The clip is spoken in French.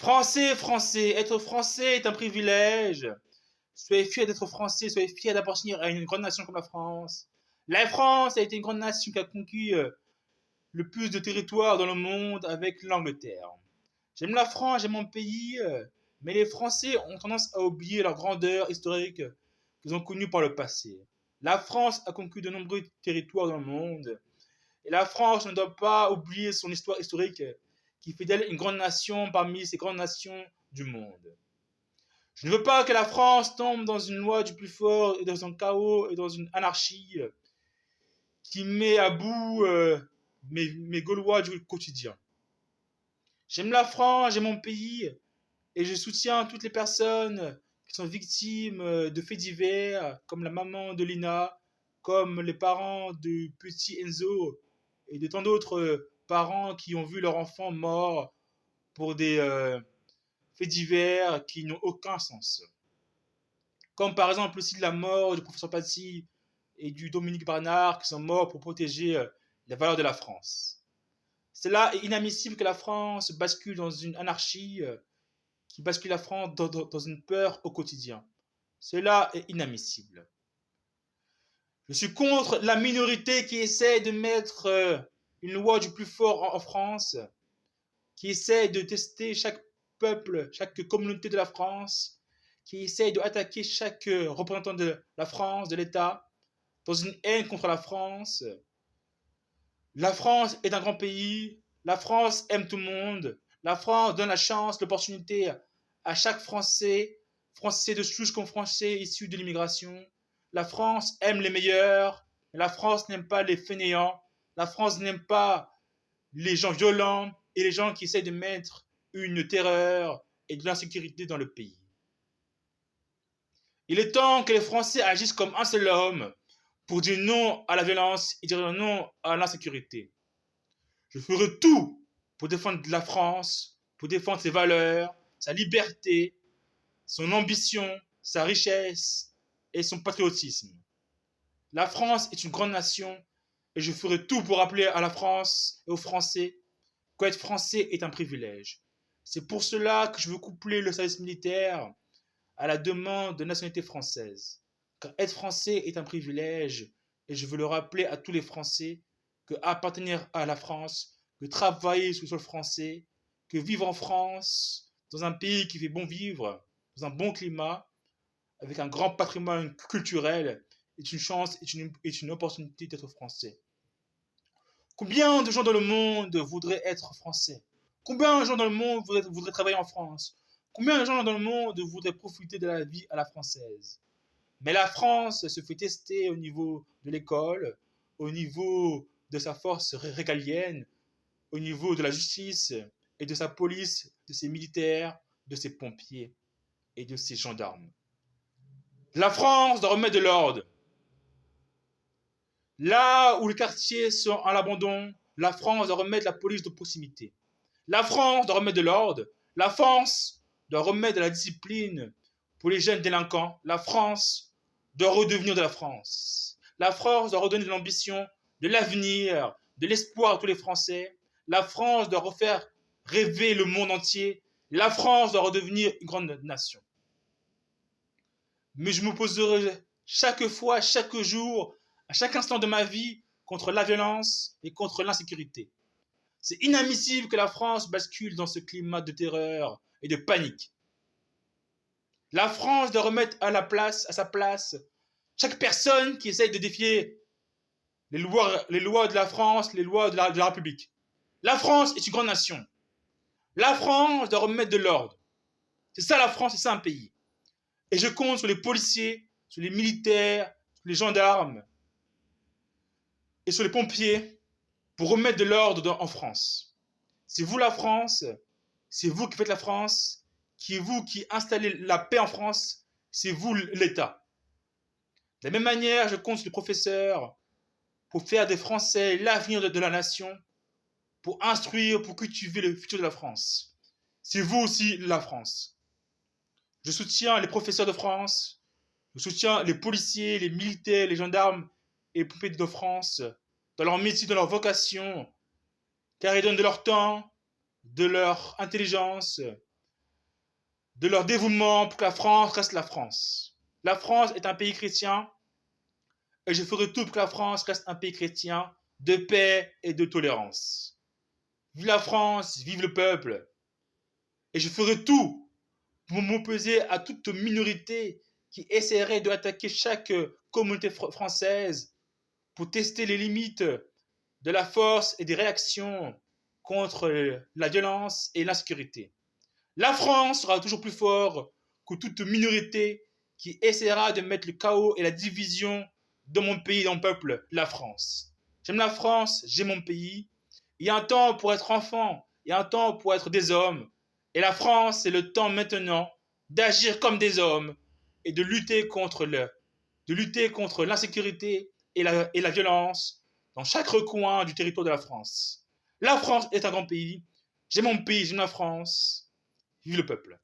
Français, Français, être Français est un privilège. Soyez fiers d'être Français, soyez fiers d'appartenir à une grande nation comme la France. La France a été une grande nation qui a conquis le plus de territoire dans le monde avec l'Angleterre. J'aime la France, j'aime mon pays, mais les Français ont tendance à oublier leur grandeur historique qu'ils ont connue par le passé. La France a conquis de nombreux territoires dans le monde, et la France ne doit pas oublier son histoire historique qui fait d'elle une grande nation parmi ces grandes nations du monde. Je ne veux pas que la France tombe dans une loi du plus fort et dans un chaos et dans une anarchie qui met à bout mes Gaulois du quotidien. J'aime la France, j'aime mon pays et je soutiens toutes les personnes qui sont victimes de faits divers, comme la maman de Lina, comme les parents de petit Enzo et de tant d'autres parents qui ont vu leur enfant mort pour des faits divers qui n'ont aucun sens. Comme par exemple aussi de la mort du professeur Paty et du Dominique Bernard qui sont morts pour protéger les valeurs de la France. Cela est inadmissible que la France bascule dans une anarchie, qui bascule la France dans une peur au quotidien. Cela est inadmissible. Je suis contre la minorité qui essaie de mettre une loi du plus fort en France, qui essaie de tester chaque peuple, chaque communauté de la France, qui essaie d'attaquer chaque représentant de la France, de l'État, dans une haine contre la France. La France est un grand pays, la France aime tout le monde, la France donne la chance, l'opportunité à chaque Français, Français de souche comme Français issus de l'immigration. La France aime les meilleurs, la France n'aime pas les fainéants, la France n'aime pas les gens violents et les gens qui essayent de mettre une terreur et de l'insécurité dans le pays. Il est temps que les Français agissent comme un seul homme pour dire non à la violence et dire non à l'insécurité. Je ferai tout pour défendre la France, pour défendre ses valeurs, sa liberté, son ambition, sa richesse et son patriotisme. La France est une grande nation et je ferai tout pour rappeler à la France et aux Français qu'être français est un privilège. C'est pour cela que je veux coupler le service militaire à la demande de nationalité française. Car être français est un privilège et je veux le rappeler à tous les Français que appartenir à la France, que travailler sur le sol français, que vivre en France, dans un pays qui fait bon vivre, dans un bon climat, avec un grand patrimoine culturel, est une chance, est une opportunité d'être français. Combien de gens dans le monde voudraient être français? Combien de gens dans le monde voudraient travailler en France? Combien de gens dans le monde voudraient profiter de la vie à la française? Mais la France se fait tester au niveau de l'école, au niveau de sa force régalienne, au niveau de la justice et de sa police, de ses militaires, de ses pompiers et de ses gendarmes. La France doit remettre de l'ordre. Là où les quartiers sont à l'abandon, la France doit remettre la police de proximité. La France doit remettre de l'ordre. La France doit remettre de la discipline pour les jeunes délinquants. La France doit redevenir de la France. La France doit redonner de l'ambition, de l'avenir, de l'espoir à tous les Français. La France doit refaire rêver le monde entier. La France doit redevenir une grande nation. Mais je m'opposerai chaque fois, chaque jour, à chaque instant de ma vie contre la violence et contre l'insécurité. C'est inadmissible que la France bascule dans ce climat de terreur et de panique. La France doit remettre à sa place, chaque personne qui essaye de défier les lois de la France, les lois de la République. La France est une grande nation. La France doit remettre de l'ordre. C'est ça la France, c'est ça un pays. Et je compte sur les policiers, sur les militaires, sur les gendarmes et sur les pompiers pour remettre de l'ordre en France. C'est vous la France, c'est vous qui faites la France, c'est vous qui installez la paix en France, c'est vous l'État. De la même manière, je compte sur les professeurs pour faire des Français l'avenir de la nation, pour instruire, pour cultiver le futur de la France. C'est vous aussi la France. Je soutiens les professeurs de France, je soutiens les policiers, les militaires, les gendarmes et les pompiers de France dans leur métier, dans leur vocation, car ils donnent de leur temps, de leur intelligence, de leur dévouement pour que la France reste la France. La France est un pays chrétien et je ferai tout pour que la France reste un pays chrétien de paix et de tolérance. Vive la France, vive le peuple. Et je ferai tout pour m'opposer à toute minorité qui essaierait d'attaquer chaque communauté française pour tester les limites de la force et des réactions contre la violence et l'insécurité. La France sera toujours plus fort que toute minorité qui essaiera de mettre le chaos et la division dans mon pays, dans mon peuple, la France. J'aime la France, j'aime mon pays. Il y a un temps pour être enfant, il y a un temps pour être des hommes. Et la France, c'est le temps maintenant d'agir comme des hommes et de lutter contre l'insécurité et la violence dans chaque recoin du territoire de la France. La France est un grand pays. J'aime mon pays, j'aime la France. Vive le peuple.